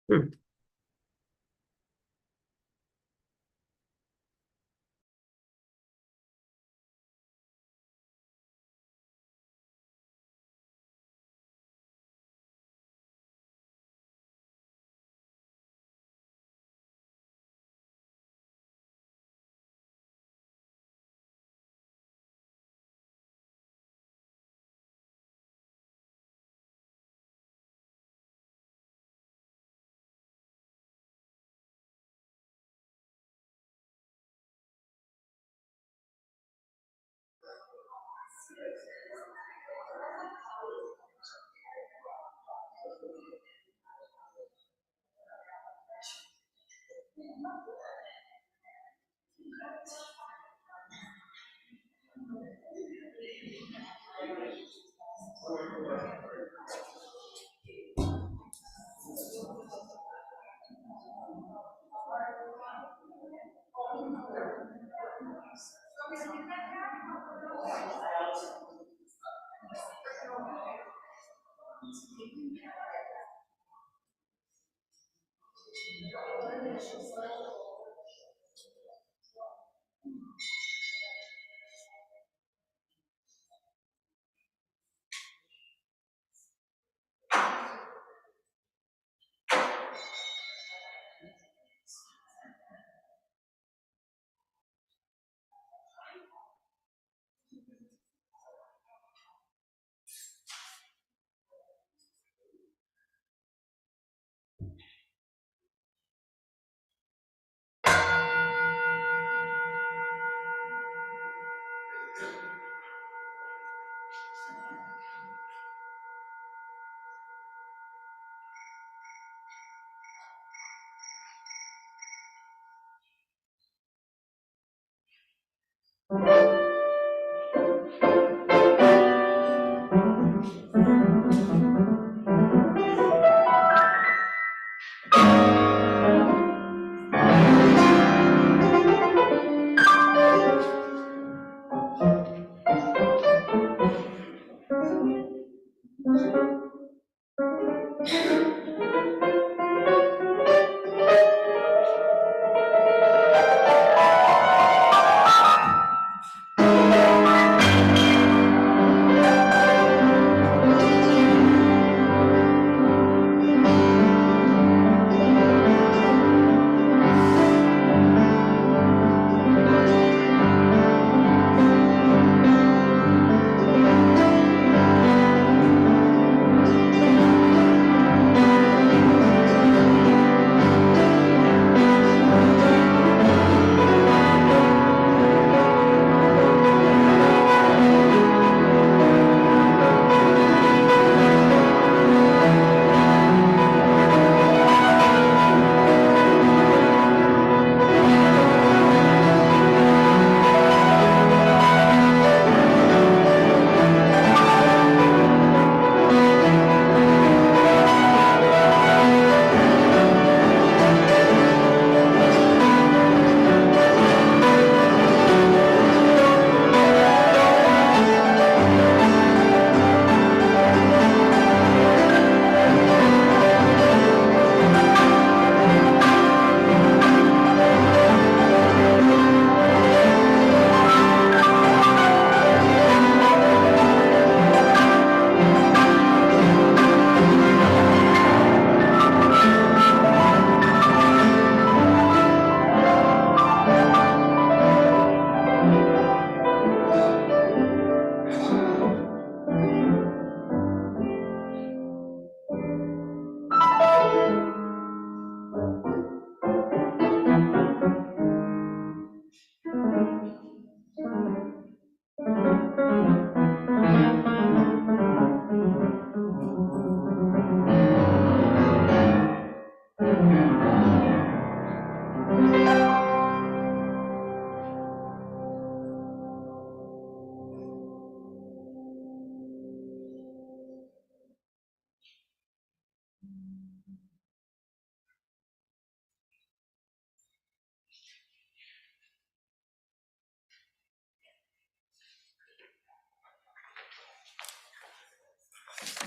Hmm.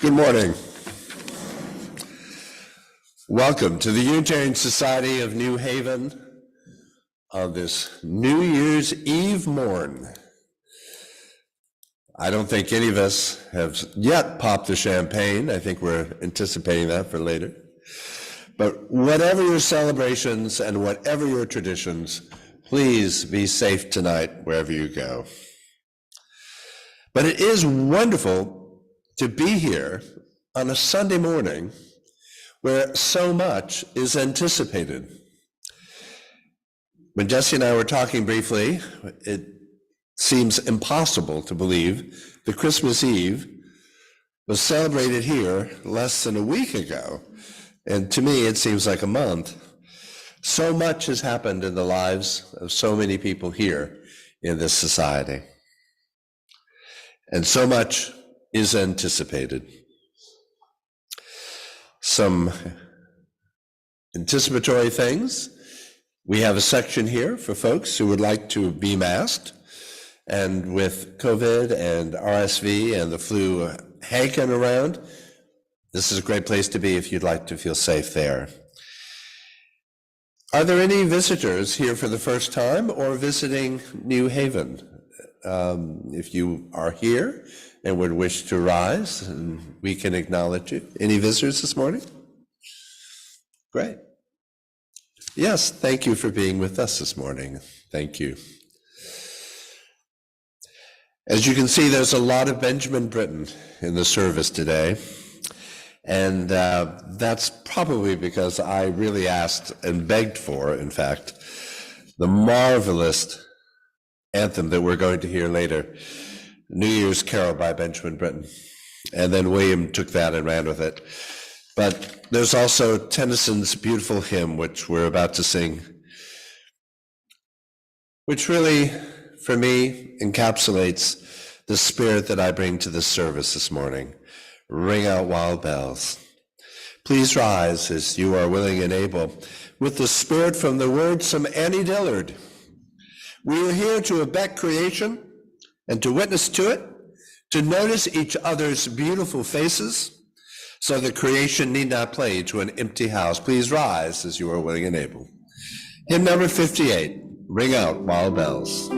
Good morning. Welcome to the Unitarian Society of New Haven on this New Year's Eve morn. I don't think any of us have yet popped the champagne. I think we're anticipating that for later. But whatever your celebrations and whatever your traditions, please be safe tonight wherever you go. But it is wonderful to be here on a Sunday morning where so much is anticipated. When Jesse and I were talking briefly, it seems impossible to believe that Christmas Eve was celebrated here less than a week ago. And to me, it seems like a month. So much has happened in the lives of so many people here in this society. And so much is anticipated. Some anticipatory things. We have a section here for folks who would like to be masked. And with COVID and RSV and the flu hanging around, this is a great place to be if you'd like to feel safe there. Are there any visitors here for the first time or visiting New Haven? If you are here and would wish to rise, and we can acknowledge you. Any visitors this morning? Great. Yes, thank you for being with us this morning. Thank you. As you can see, there's a lot of Benjamin Britten in the service today. And that's probably because I really asked and begged for, in fact, the marvelous anthem that we're going to hear later, New Year's Carol by Benjamin Britten. And then William took that and ran with it. But there's also Tennyson's beautiful hymn, which we're about to sing, which really, for me, encapsulates the spirit that I bring to this service this morning. Ring out wild bells. Please rise as you are willing and able. With the spirit from the words from Annie Dillard. We are here to abet creation and to witness to it, to notice each other's beautiful faces, so that creation need not play to an empty house. Please rise as you are willing and able. Hymn number 58, Ring Out Wild Bells.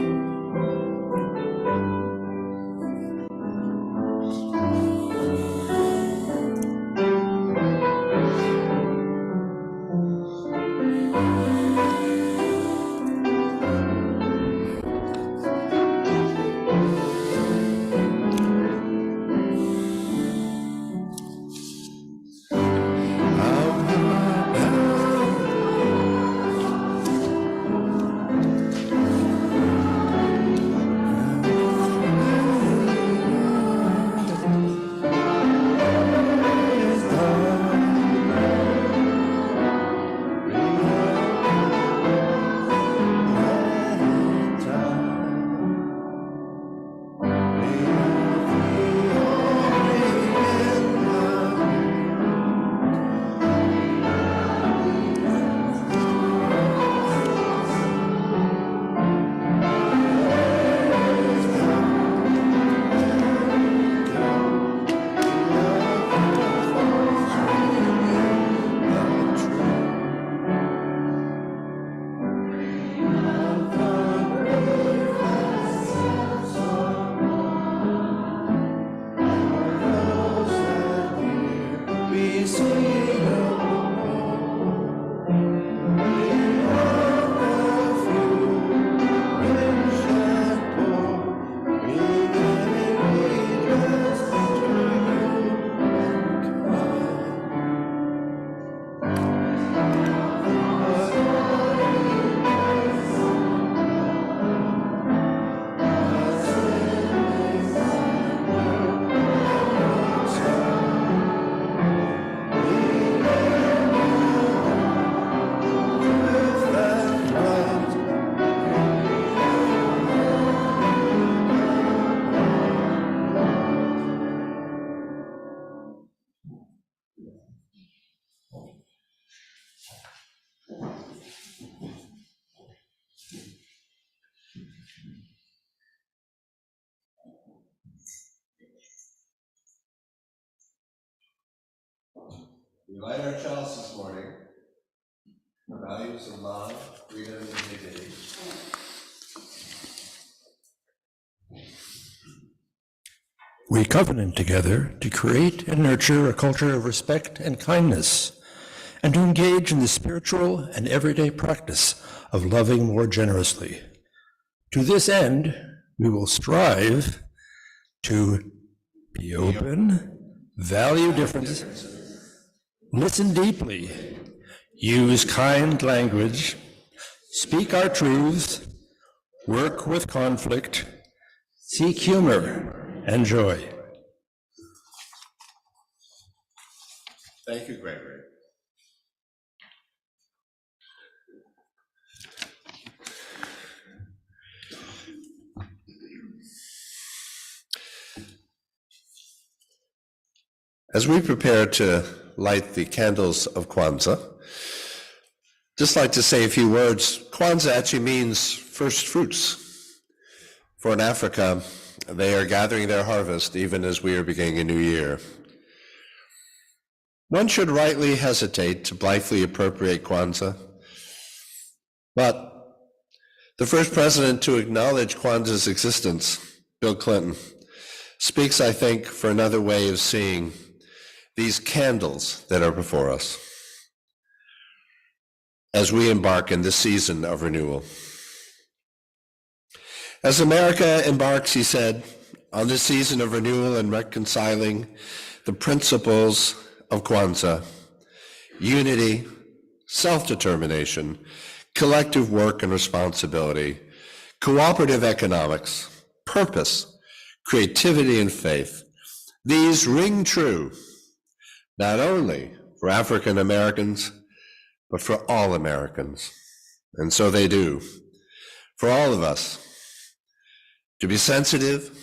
light our chalice this morning. The values of love, freedom, and dignity. We covenant together to create and nurture a culture of respect and kindness, and to engage in the spiritual and everyday practice of loving more generously. To this end, we will strive to be open, value differences, listen deeply, use kind language, speak our truths, work with conflict, seek humor and joy. Thank you, Gregory. As we prepare to light the candles of Kwanzaa, just like to say a few words. Kwanzaa actually means first fruits. For in Africa, they are gathering their harvest even as we are beginning a new year. One should rightly hesitate to blithely appropriate Kwanzaa, but the first president to acknowledge Kwanzaa's existence, Bill Clinton, speaks, I think, for another way of seeing these candles that are before us as we embark in this season of renewal. As America embarks, he said, on this season of renewal and reconciling the principles of Kwanzaa, unity, self-determination, collective work and responsibility, cooperative economics, purpose, creativity, and faith, these ring true not only for African Americans, but for all Americans. And so they do. For all of us, to be sensitive,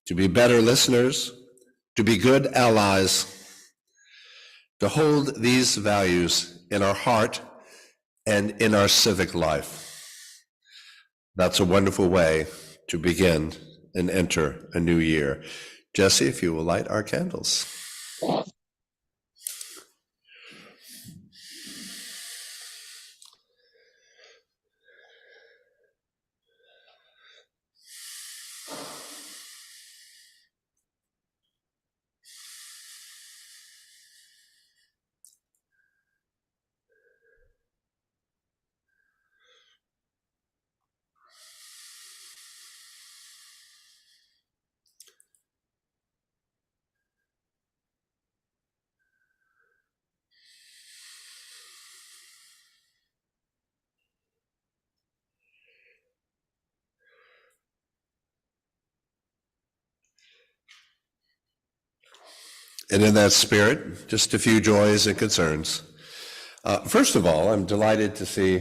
to be better listeners, to be good allies, to hold these values in our heart and in our civic life. That's a wonderful way to begin and enter a new year. Jesse, if you will light our candles. And in that spirit, just a few joys and concerns. First of all, I'm delighted to see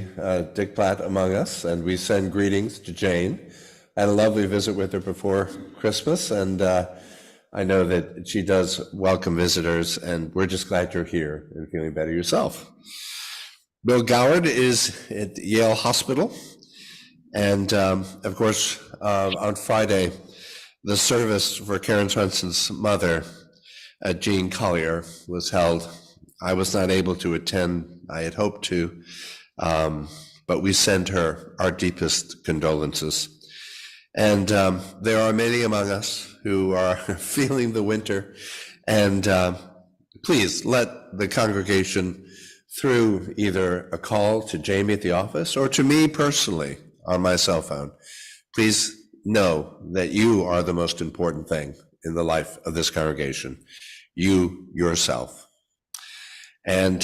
Dick Platt among us, and we send greetings to Jane. I had a lovely visit with her before Christmas, and I know that she does welcome visitors, and we're just glad you're here and feeling better yourself. Bill Goward is at Yale Hospital, and of course, on Friday, the service for Karen Swenson's mother, Jean Collier, was held. I was not able to attend. I had hoped to, but we send her our deepest condolences. And there are many among us who are feeling the winter, and please let the congregation, through either a call to Jamie at the office or to me personally on my cell phone, please know that you are the most important thing in the life of this congregation, you yourself. And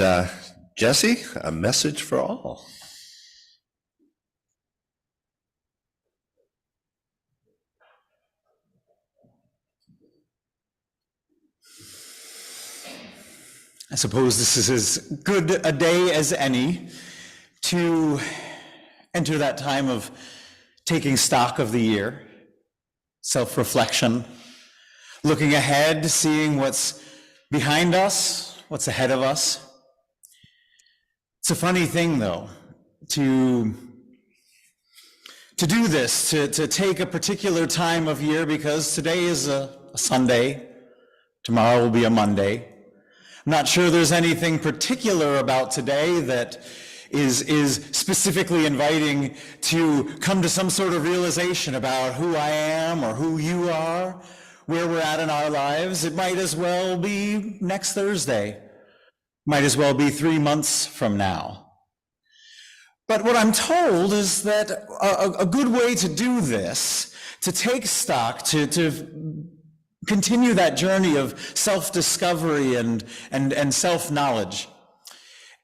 Jesse, a message for all. I suppose this is as good a day as any to enter that time of taking stock of the year, self-reflection, looking ahead, seeing what's behind us, what's ahead of us. It's a funny thing, though, to do this, to take a particular time of year, because today is a Sunday, tomorrow will be a Monday. I'm not sure there's anything particular about today that is specifically inviting to come to some sort of realization about who I am or who you are, where we're at in our lives. It might as well be next Thursday. Might as well be 3 months from now. But what I'm told is that a good way to do this, to take stock, to continue that journey of self-discovery and self-knowledge,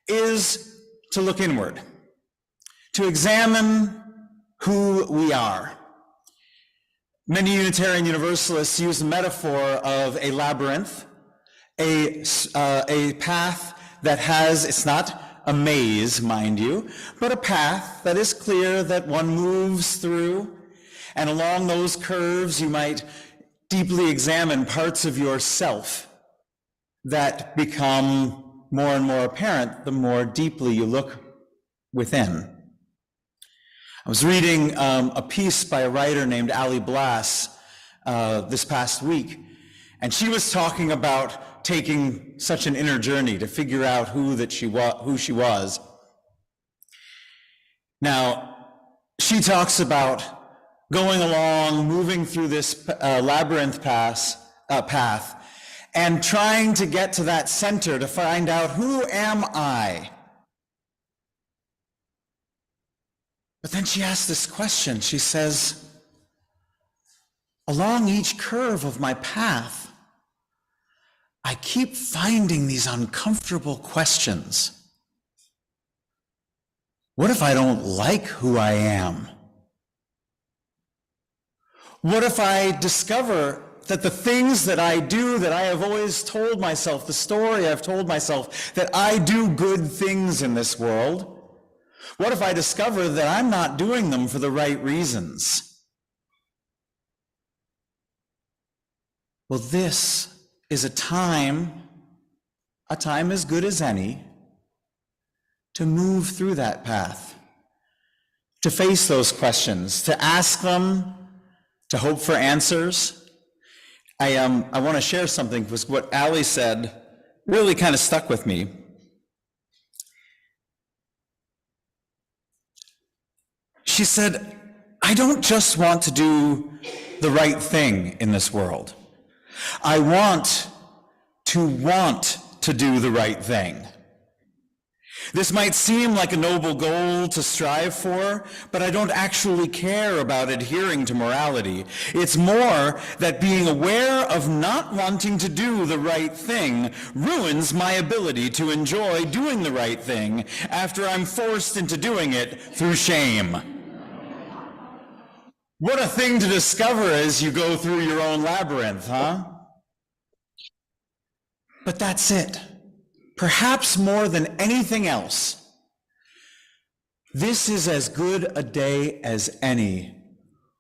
is to look inward, to examine who we are. Many Unitarian Universalists use the metaphor of a labyrinth, a path that has, it's not a maze, mind you, but a path that is clear that one moves through, and along those curves you might deeply examine parts of yourself that become more and more apparent the more deeply you look within. I was reading a piece by a writer named Ali Blass this past week, and she was talking about taking such an inner journey to figure out who she was. Now, she talks about going along, moving through this labyrinth path, and trying to get to that center to find out, who am I? But then she asks this question. She says, along each curve of my path, I keep finding these uncomfortable questions. What if I don't like who I am? What if I discover that the things that I do, that I have always told myself, the story I've told myself, that I do good things in this world, what if I discover that I'm not doing them for the right reasons? Well, this is a time as good as any, to move through that path, to face those questions, to ask them, to hope for answers. I want to share something, because what Ali said really kind of stuck with me. She said, I don't just want to do the right thing in this world. I want to do the right thing. This might seem like a noble goal to strive for, but I don't actually care about adhering to morality. It's more that being aware of not wanting to do the right thing ruins my ability to enjoy doing the right thing after I'm forced into doing it through shame. What a thing to discover as you go through your own labyrinth, huh? But that's it. Perhaps more than anything else, this is as good a day as any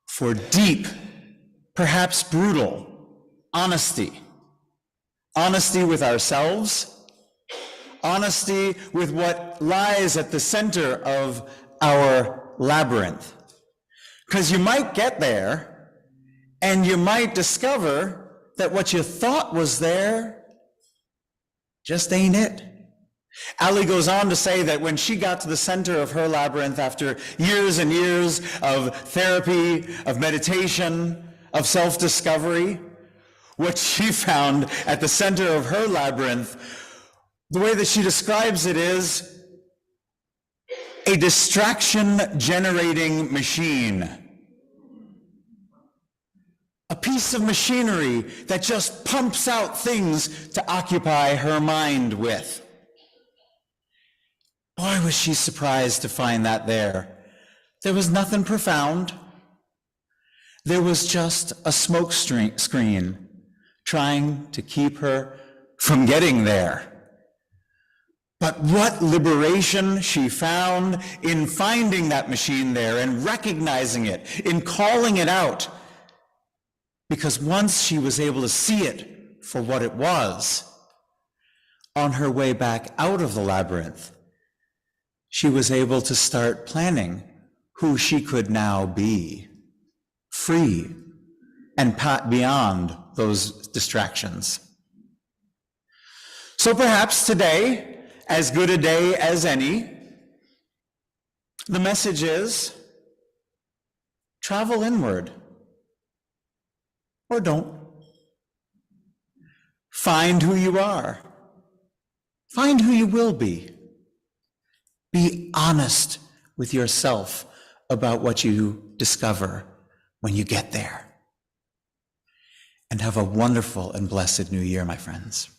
for deep, perhaps brutal, honesty. Honesty with ourselves, honesty with what lies at the center of our labyrinth. Because you might get there, and you might discover that what you thought was there just ain't it. Ali goes on to say that when she got to the center of her labyrinth after years and years of therapy, of meditation, of self-discovery, what she found at the center of her labyrinth, the way that she describes it is a distraction-generating machine. A piece of machinery that just pumps out things to occupy her mind with. Boy, was she surprised to find that there. There was nothing profound. There was just a smoke screen trying to keep her from getting there. But what liberation she found in finding that machine there and recognizing it, in calling it out. Because once she was able to see it for what it was, on her way back out of the labyrinth, she was able to start planning who she could now be, free and beyond those distractions. So perhaps today, as good a day as any, the message is travel inward, or don't. Find who you are. Find who you will be. Be honest with yourself about what you discover when you get there. And have a wonderful and blessed new year, my friends.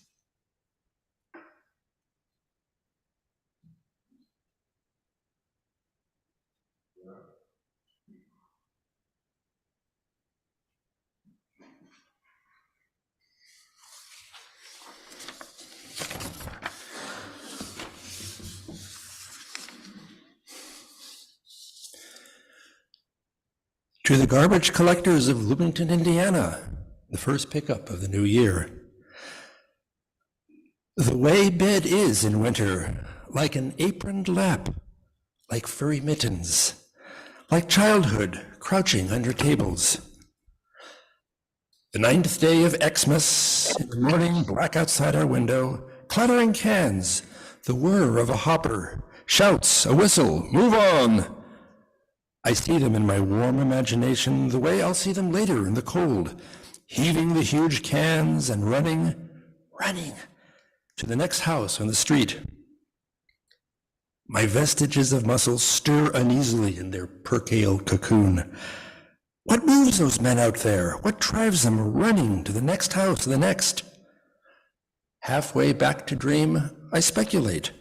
To the garbage collectors of Bloomington, Indiana, the first pickup of the new year. The way bed is in winter, like an aproned lap, like furry mittens, like childhood crouching under tables. The 9th day of Xmas, in the morning, black outside our window, clattering cans, the whir of a hopper, shouts, a whistle, move on. I see them in my warm imagination the way I'll see them later in the cold, heaving the huge cans and running to the next house on the street. My vestiges of muscle stir uneasily in their percale cocoon. What moves those men out there? What drives them running to the next house, the next? Halfway back to dream, I speculate.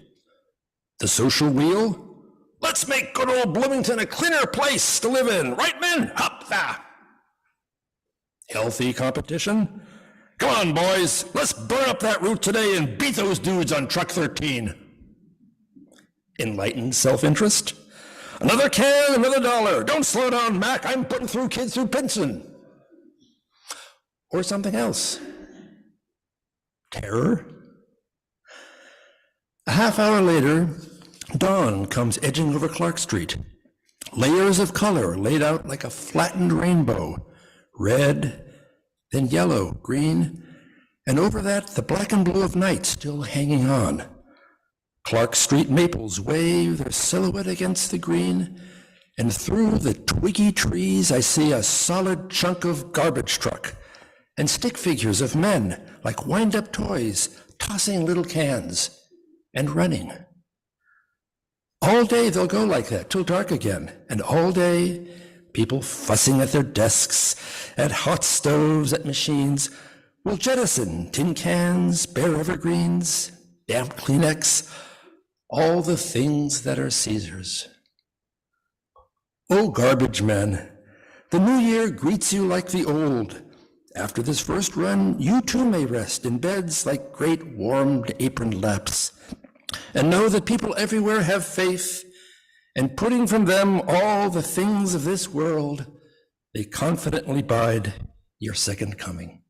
The social wheel? Let's make good old Bloomington a cleaner place to live in. Right, men? Up there. Healthy competition? Come on, boys. Let's burn up that route today and beat those dudes on truck 13. Enlightened self-interest? Another can, another dollar. Don't slow down, Mac. I'm putting through kids through Pinson. Or something else. Terror? A half hour later, dawn comes edging over Clark Street. Layers of color laid out like a flattened rainbow. Red, then yellow, green, and over that, the black and blue of night still hanging on. Clark Street maples wave their silhouette against the green, and through the twiggy trees I see a solid chunk of garbage truck and stick figures of men like wind-up toys tossing little cans and running. All day they'll go like that till dark again, and all day people fussing at their desks, at hot stoves, at machines, will jettison tin cans, bare evergreens, damp Kleenex, all the things that are Caesar's. Oh, garbage men, the new year greets you like the old. After this first run, you too may rest in beds like great warmed aproned laps, and know that people everywhere have faith, and putting from them all the things of this world, they confidently bide your second coming.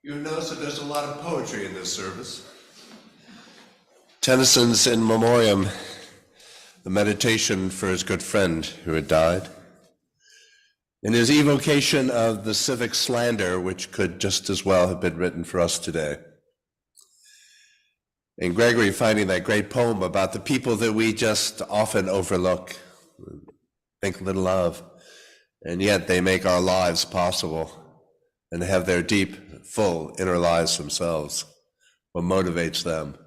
You'll notice that there's a lot of poetry in this service. Tennyson's In Memoriam, the meditation for his good friend who had died. In his evocation of the civic slander, which could just as well have been written for us today. And Gregory finding that great poem about the people that we just often overlook, think little of, and yet they make our lives possible and have their deep, full inner lives themselves, what motivates them.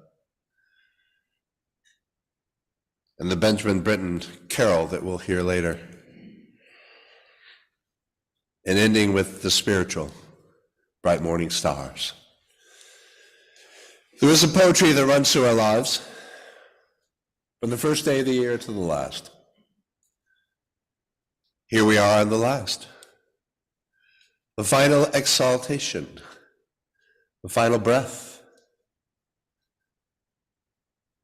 And the Benjamin Britten carol that we'll hear later. And ending with the spiritual, Bright Morning Stars. There is a poetry that runs through our lives, from the first day of the year to the last. Here we are on the last. The final exaltation, the final breath.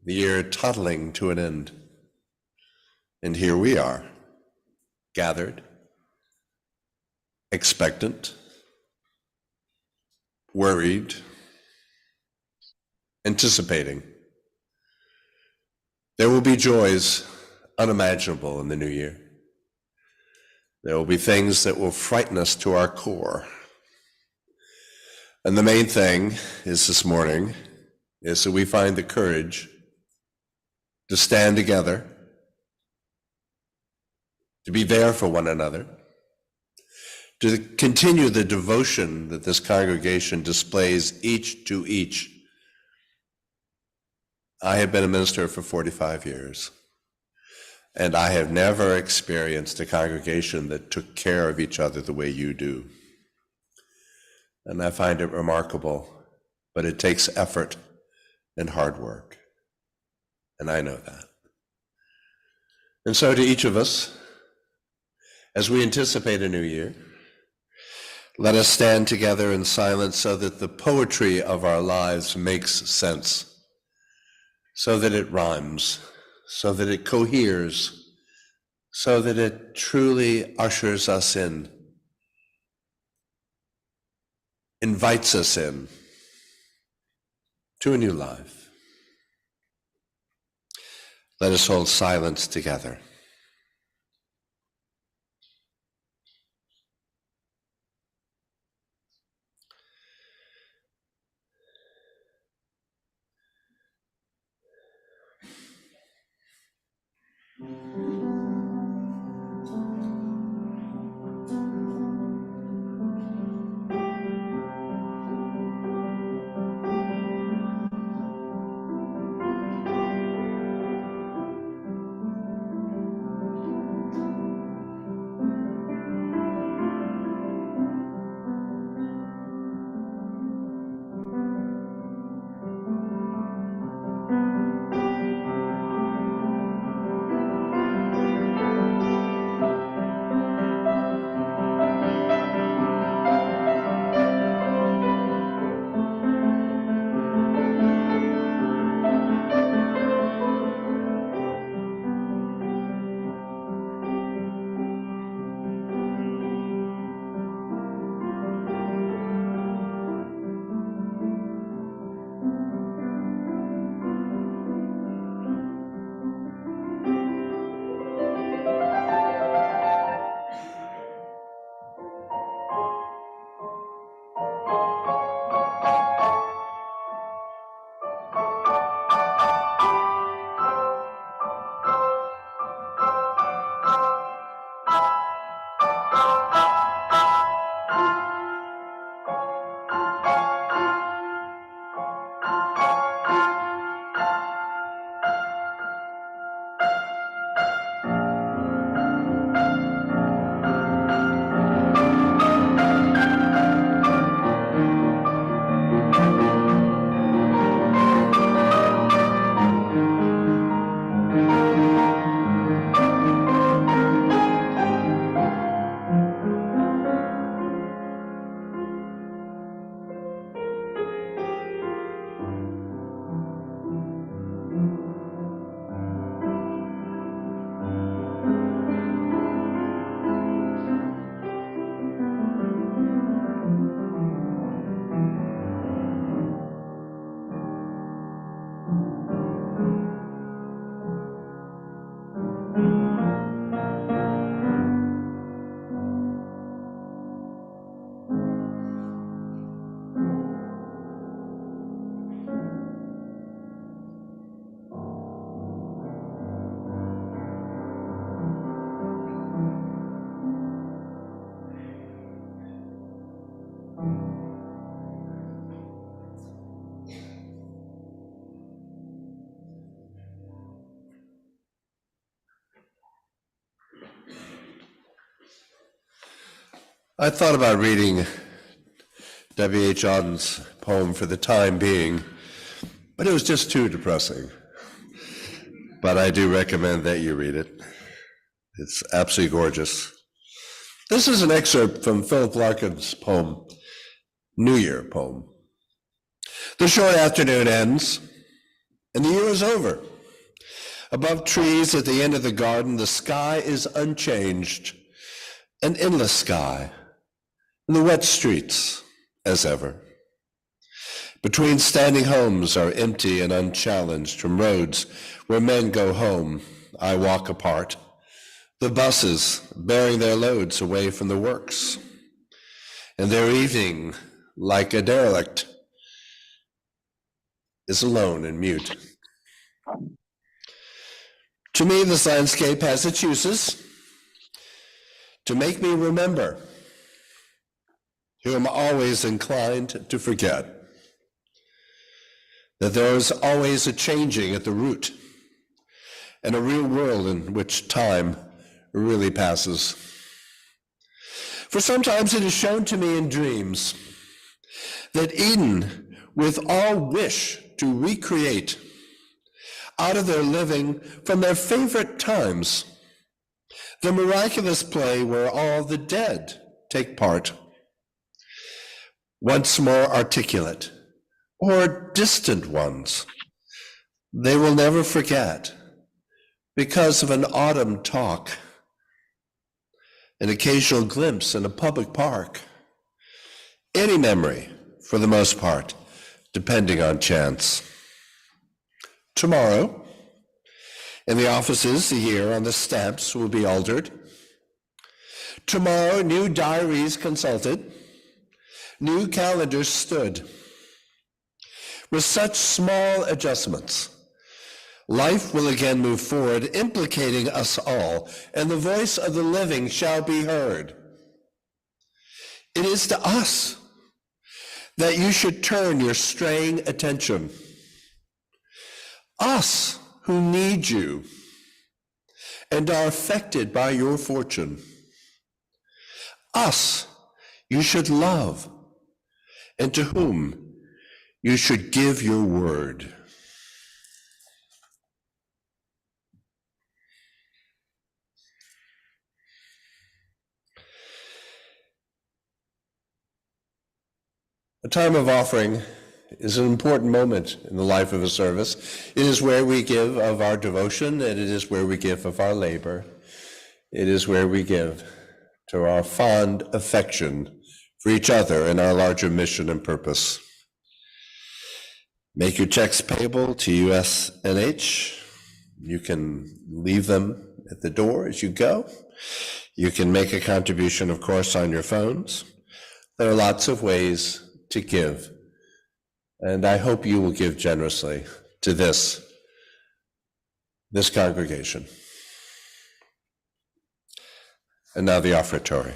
The year toddling to an end. And here we are, gathered, expectant, worried, anticipating. There will be joys unimaginable in the new year. There will be things that will frighten us to our core. And the main thing is this morning is that we find the courage to stand together, to be there for one another, to continue the devotion that this congregation displays each to each. I have been a minister for 45 years, and I have never experienced a congregation that took care of each other the way you do. And I find it remarkable, but it takes effort and hard work, and I know that. And so to each of us, as we anticipate a new year, let us stand together in silence so that the poetry of our lives makes sense, so that it rhymes, so that it coheres, so that it truly ushers us in, invites us in to a new life. Let us hold silence together. I thought about reading W.H. Auden's poem for the time being, but it was just too depressing. But I do recommend that you read it. It's absolutely gorgeous. This is an excerpt from Philip Larkin's poem, New Year poem. The short afternoon ends, and the year is over. Above trees at the end of the garden, the sky is unchanged, an endless sky, and the wet streets as ever. Between standing homes are empty and unchallenged. From roads where men go home, I walk apart. The buses bearing their loads away from the works. And their evening, like a derelict, is alone and mute. To me, this landscape has its uses to make me remember who am always inclined to forget that there is always a changing at the root and a real world in which time really passes. For sometimes it is shown to me in dreams that Eden, with all wish to recreate out of their living from their favorite times, the miraculous play where all the dead take part, once more articulate or distant ones, they will never forget because of an autumn talk, an occasional glimpse in a public park, any memory, for the most part, depending on chance. Tomorrow, in the offices, the year on the stamps will be altered. Tomorrow, new diaries consulted, new calendars stood. With such small adjustments, life will again move forward, implicating us all, and the voice of the living shall be heard. It is to us that you should turn your straying attention. Us who need you and are affected by your fortune. Us you should love, and to whom you should give your word. A time of offering is an important moment in the life of a service. It is where we give of our devotion, and it is where we give of our labor. It is where we give to our fond affection for each other and our larger mission and purpose. Make your checks payable to USNH. You can leave them at the door as you go. You can make a contribution, of course, on your phones. There are lots of ways to give, and I hope you will give generously to this congregation. And now the offertory.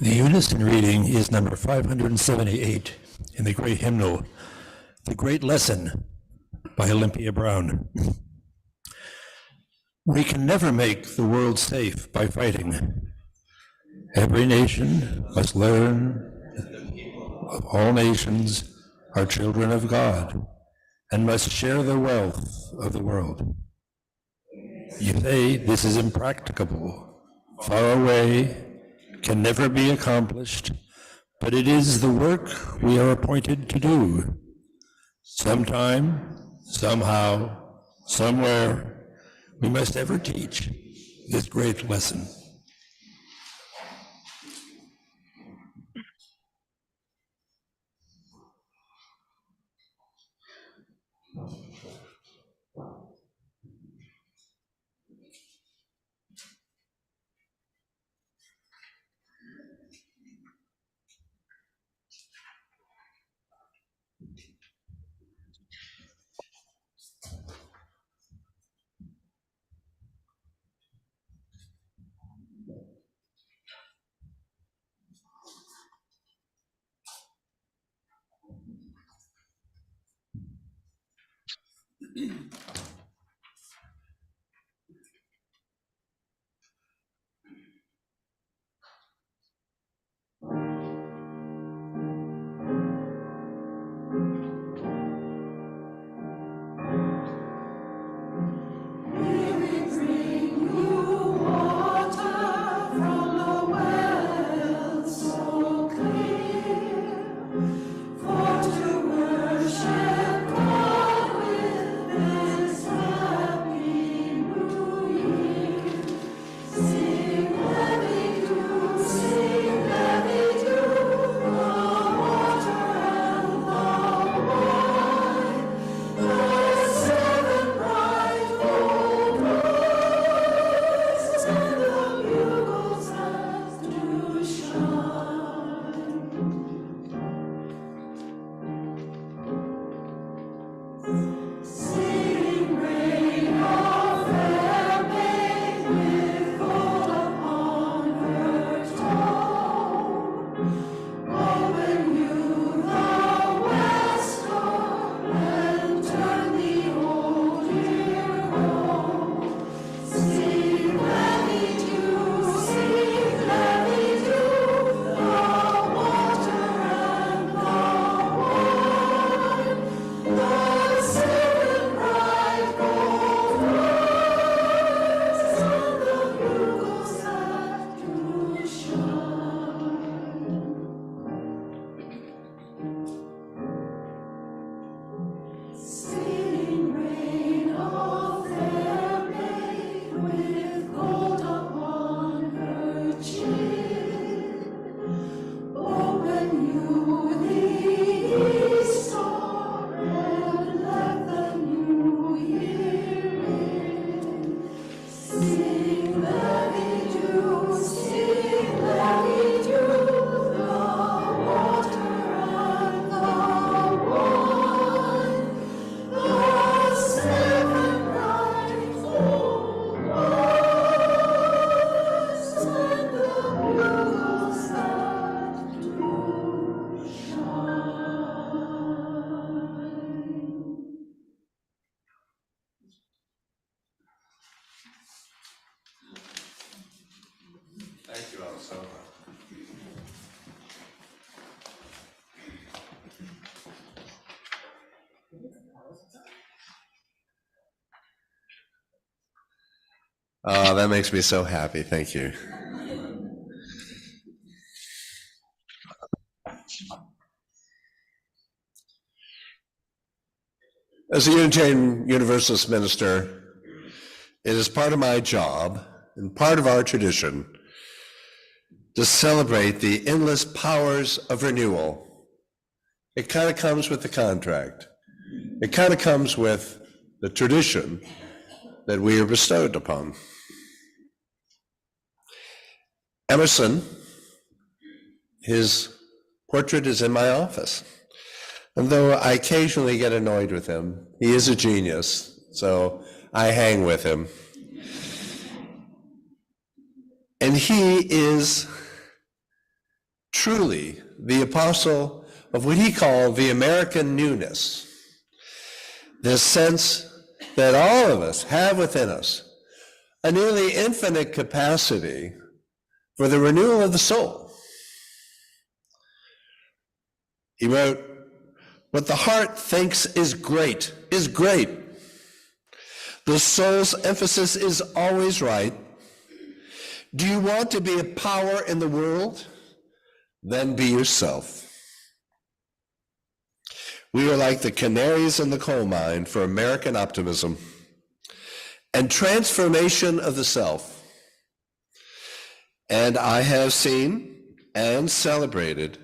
The unison reading is number 578 in the great hymnal, The Great Lesson by Olympia Brown. We can never make the world safe by fighting. Every nation must learn of all nations are children of God and must share the wealth of the world. You say this is impracticable, far away, can never be accomplished, but it is the work we are appointed to do. Sometime, somehow, somewhere, we must ever teach this great lesson. Thank you all so much. Oh, that makes me so happy. Thank you. As a Unitarian Universalist minister, it is part of my job and part of our tradition to celebrate the endless powers of renewal. It kind of comes with the contract. It kind of comes with the tradition that we are bestowed upon. Emerson, his portrait is in my office. And though I occasionally get annoyed with him, he is a genius, so I hang with him. And he is truly the apostle of what he called the American newness, this sense that all of us have within us a nearly infinite capacity for the renewal of the soul. He wrote, "What the heart thinks is great is great. The soul's emphasis is always right. Do you want to be a power in the world? Then be yourself." We are like the canaries in the coal mine for American optimism and transformation of the self. And I have seen and celebrated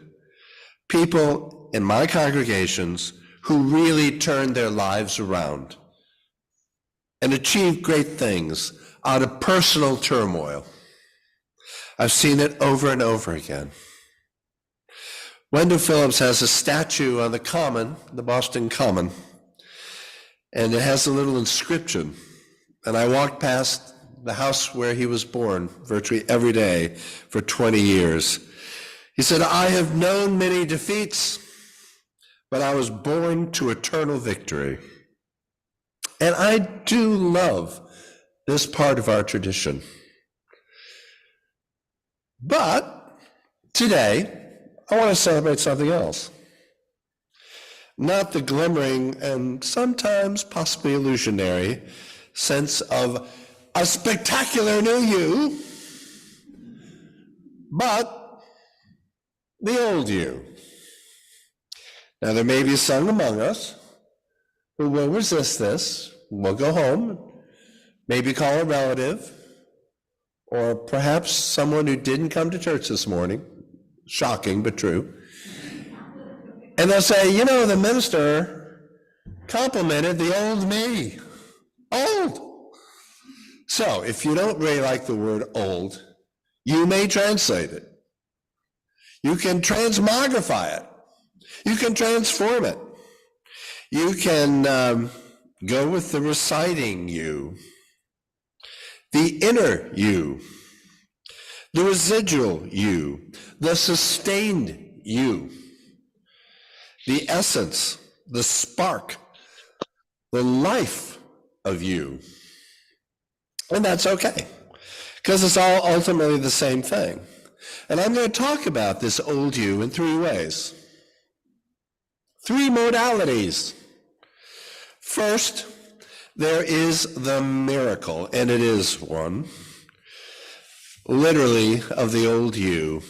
people in my congregations who really turned their lives around and achieved great things out of personal turmoil. I've seen it over and over again. Wendell Phillips has a statue on the Common, the Boston Common, and it has a little inscription. And I walked past the house where he was born virtually every day for 20 years. He said, "I have known many defeats, but I was born to eternal victory." And I do love this part of our tradition. But today, I want to celebrate something else. Not the glimmering and sometimes possibly illusionary sense of a spectacular new you, but the old you. Now, there may be some among us who will resist this, will go home, maybe call a relative, or perhaps someone who didn't come to church this morning. Shocking, but true. And they'll say, "You know, the minister complimented the old me." Old. So if you don't really like the word old, you may translate it. You can transmogrify it. You can transform it. You can go with the reciting you, the inner you, the residual you, the sustained you, the essence, the spark, the life of you. And that's okay, because it's all ultimately the same thing. And I'm going to talk about this old you in three ways. Three modalities. First, there is the miracle, and it is one, literally, of the old you.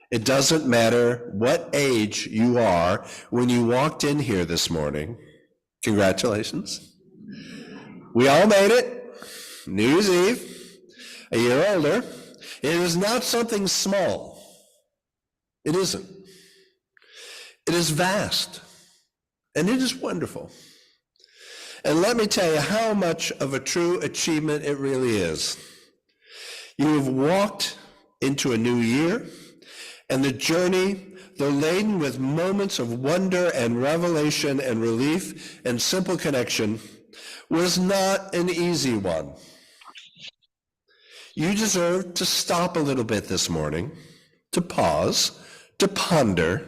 It doesn't matter what age you are when you walked in here this morning. Congratulations. We all made it. New Year's Eve, a year older. It is not something small. It isn't. It is vast, and it is wonderful. And let me tell you how much of a true achievement it really is. You have walked into a new year, and the journey, though laden with moments of wonder and revelation and relief and simple connection, was not an easy one. You deserve to stop a little bit this morning, to pause, to ponder,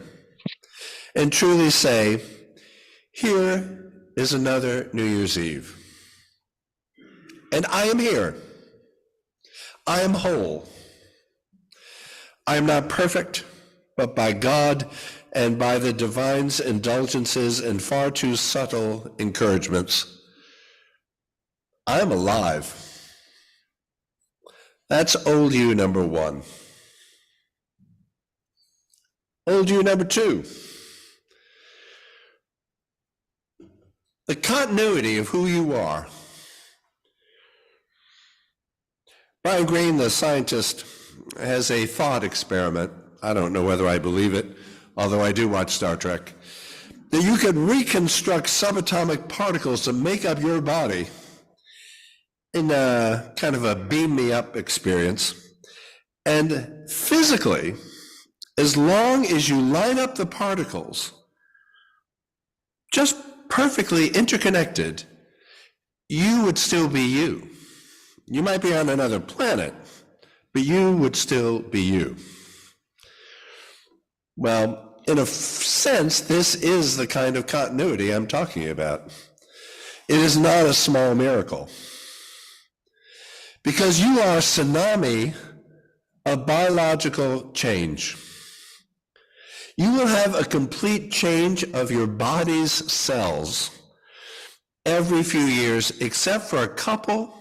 and truly say, here is another New Year's Eve. And I am here. I am whole. I am not perfect, but by God and by the divine's indulgences and far too subtle encouragements, I am alive. That's old you number one. Old you number two. The continuity of who you are. Brian Greene, the scientist, has a thought experiment. I don't know whether I believe it, although I do watch Star Trek, that you could reconstruct subatomic particles to make up your body in a kind of a beam me up experience. And physically, as long as you line up the particles, just perfectly interconnected, you would still be you. You might be on another planet, but you would still be you. Well, in a sense, this is the kind of continuity I'm talking about. It is not a small miracle. Because you are a tsunami of biological change. You will have a complete change of your body's cells every few years, except for a couple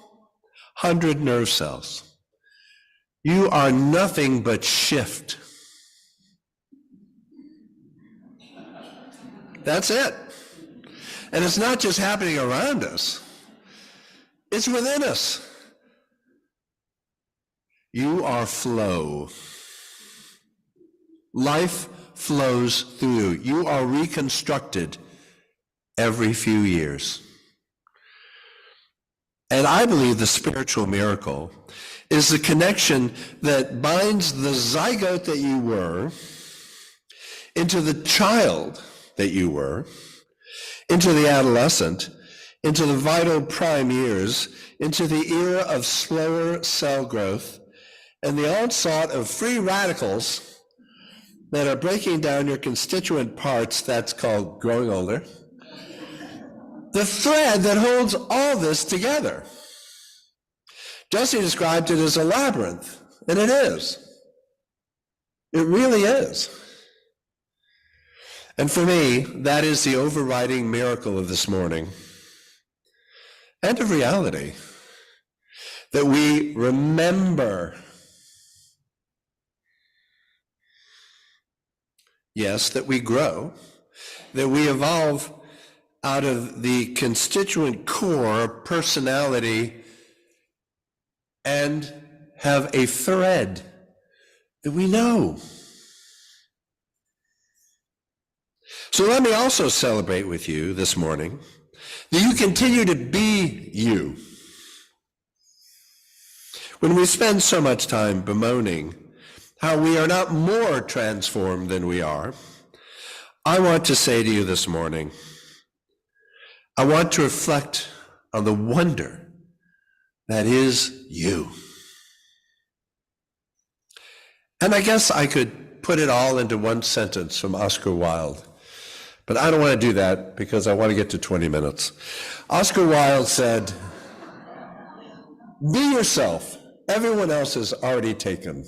hundred nerve cells. You are nothing but shift. That's it. And it's not just happening around us. It's within us. You are flow. Life flows through you. You are reconstructed every few years. And I believe the spiritual miracle is the connection that binds the zygote that you were into the child that you were, into the adolescent, into the vital prime years, into the era of slower cell growth, and the onslaught of free radicals that are breaking down your constituent parts. That's called growing older. The thread that holds all this together. Jesse described it as a labyrinth, and it is. It really is. And for me, that is the overriding miracle of this morning and of reality, that we remember. Yes, that we grow, that we evolve out of the constituent core personality and have a thread that we know. So let me also celebrate with you this morning that you continue to be you. When we spend so much time bemoaning how we are not more transformed than we are, I want to say to you this morning, I want to reflect on the wonder that is you. And I guess I could put it all into one sentence from Oscar Wilde, but I don't want to do that because I want to get to 20 minutes. Oscar Wilde said, "Be yourself. Everyone else is already taken."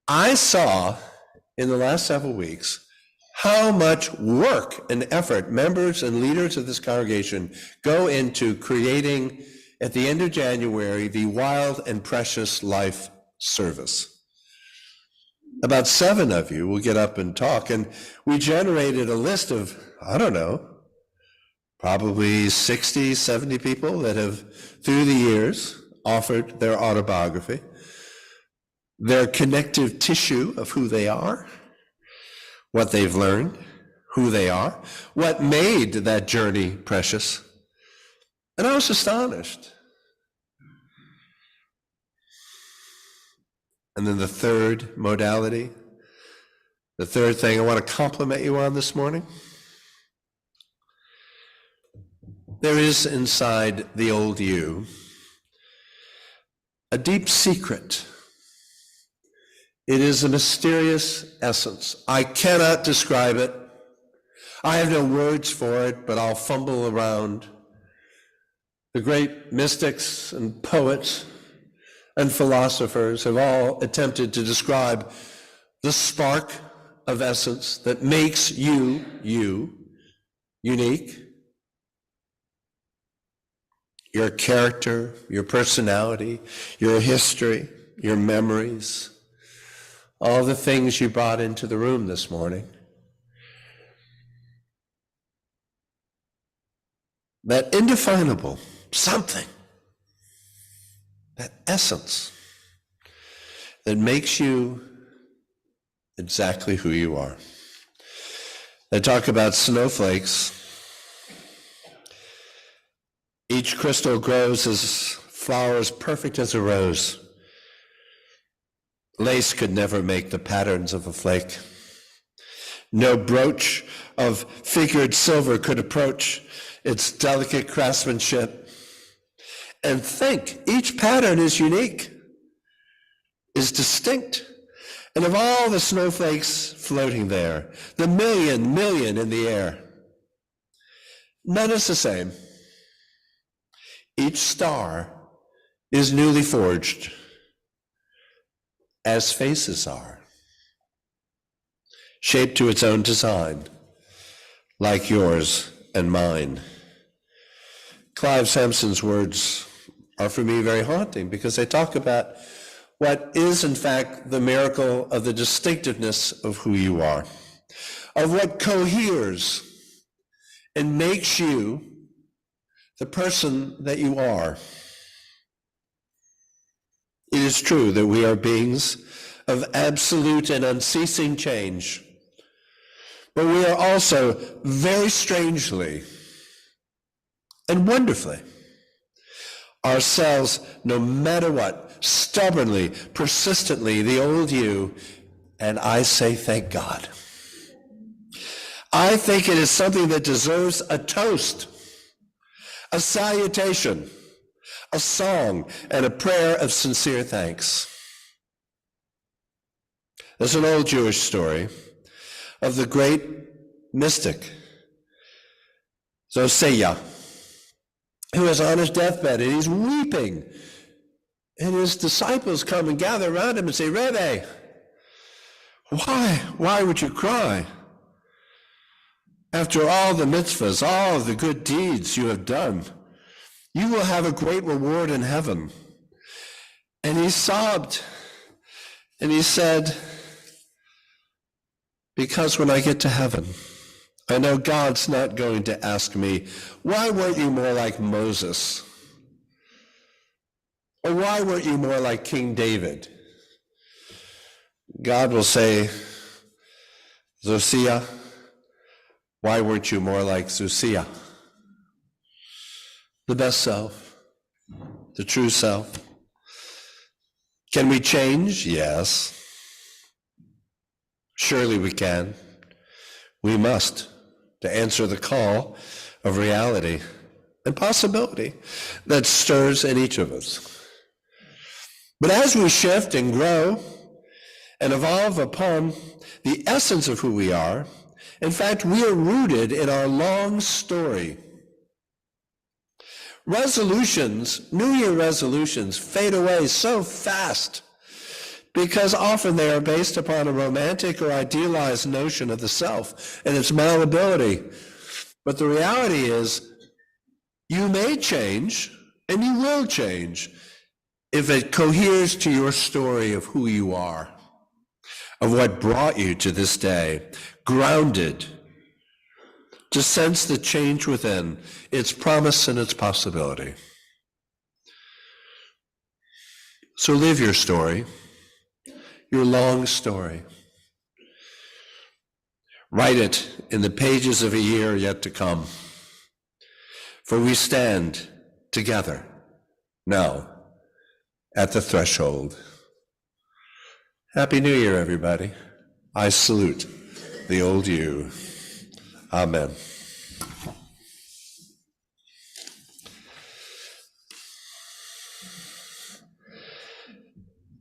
I saw in the last several weeks how much work and effort members and leaders of this congregation go into creating, at the end of January, the Wild and Precious Life service. About 7 of you will get up and talk, and we generated a list of, I don't know, probably 60, 70 people that have, through the years, offered their autobiography, their connective tissue of who they are, what they've learned, who they are, what made that journey precious. And I was astonished. And then the third modality, the third thing I want to compliment you on this morning, there is inside the old you a deep secret. It is a mysterious essence. I cannot describe it. I have no words for it, but I'll fumble around. The great mystics and poets and philosophers have all attempted to describe the spark of essence that makes you, unique. Your character, your personality, your history, your memories, all the things you brought into the room this morning. That indefinable something, that essence that makes you exactly who you are. They talk about snowflakes. Each crystal grows as flowers perfect as a rose. Lace could never make the patterns of a flake. No brooch of figured silver could approach its delicate craftsmanship. And think, each pattern is unique. is distinct. And of all the snowflakes floating there, the million in the air, none is the same. Each star is newly forged, as faces are, shaped to its own design, like yours and mine. Clive Sampson's words are for me very haunting because they talk about what is in fact the miracle of the distinctiveness of who you are, of what coheres and makes you the person that you are. It is true that we are beings of absolute and unceasing change, but we are also very strangely and wonderfully ourselves, no matter what, stubbornly, persistently, the old you, and I say thank God. I think it is something that deserves a toast, a salutation, a song, and a prayer of sincere thanks. There's an old Jewish story of the great mystic, Zosia, who is on his deathbed and he's weeping. And his disciples come and gather around him and say, Rebbe, why would you cry? After all the mitzvahs, all the good deeds you have done, you will have a great reward in heaven. And he sobbed and he said, because when I get to heaven, I know God's not going to ask me, why weren't you more like Moses? Or why weren't you more like King David? God will say, Zosia, why weren't you more like Zosia? The best self, the true self. Can we change? Yes. Surely we can. We must, to answer the call of reality and possibility that stirs in each of us. But as we shift and grow and evolve upon the essence of who we are, in fact, we are rooted in our long story. Resolutions, New Year resolutions, fade away so fast because often they are based upon a romantic or idealized notion of the self and its malleability. But the reality is, you may change and you will change if it coheres to your story of who you are, of what brought you to this day, grounded, to sense the change within, its promise and its possibility. So live your story, your long story. Write it in the pages of a year yet to come. For we stand together now at the threshold. Happy New Year, everybody. I salute the old you. Amen.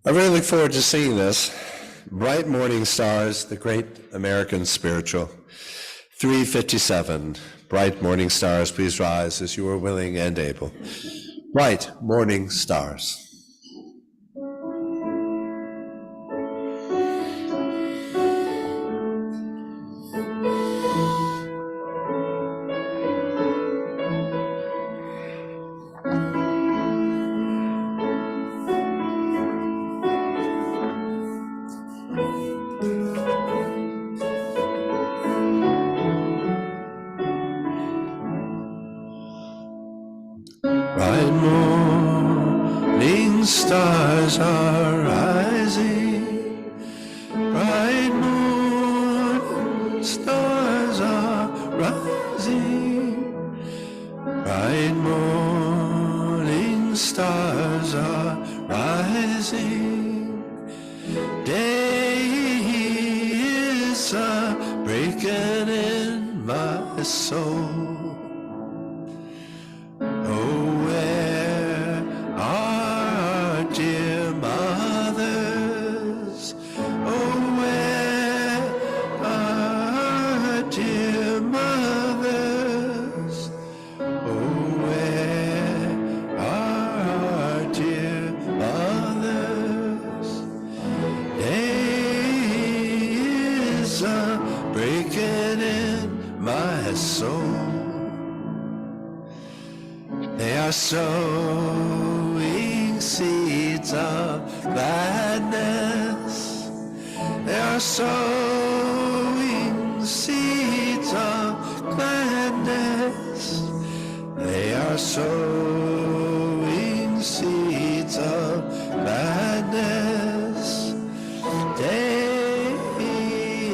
I really look forward to seeing this. Bright Morning Stars, the great American spiritual. 3:57. Bright morning stars, please rise as you are willing and able. Bright morning stars. Bright morning stars are rising. Bright morning stars are rising. Bright morning stars are rising. Day is breaking in my soul. Oh, where are our dear mothers? breaking in my soul. They are sowing seeds of gladness. They are sowing seeds of gladness. They are sowing seeds of gladness. Day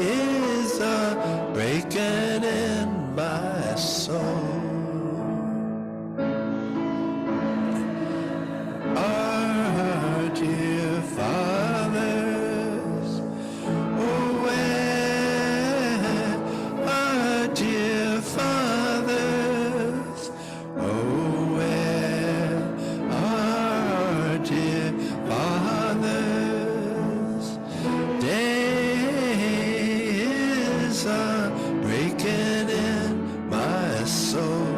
is a breaking in my soul. Our dear fathers, oh, where our dear fathers, oh, where our dear fathers, day is a breaking in my soul.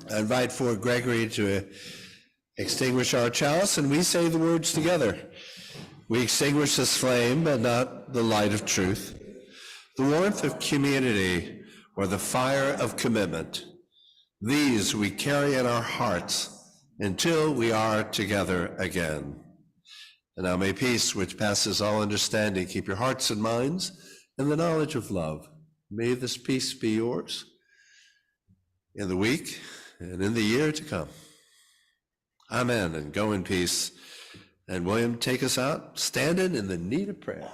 I invite for Gregory to extinguish our chalice, and we say the words together. We extinguish this flame, but not the light of truth, the warmth of community, or the fire of commitment. These we carry in our hearts until we are together again. And now may peace, which passes all understanding, keep your hearts and minds in the knowledge of love. May this peace be yours in the week and in the year to come. Amen, and go in peace. And William, take us out, standing in the need of prayer.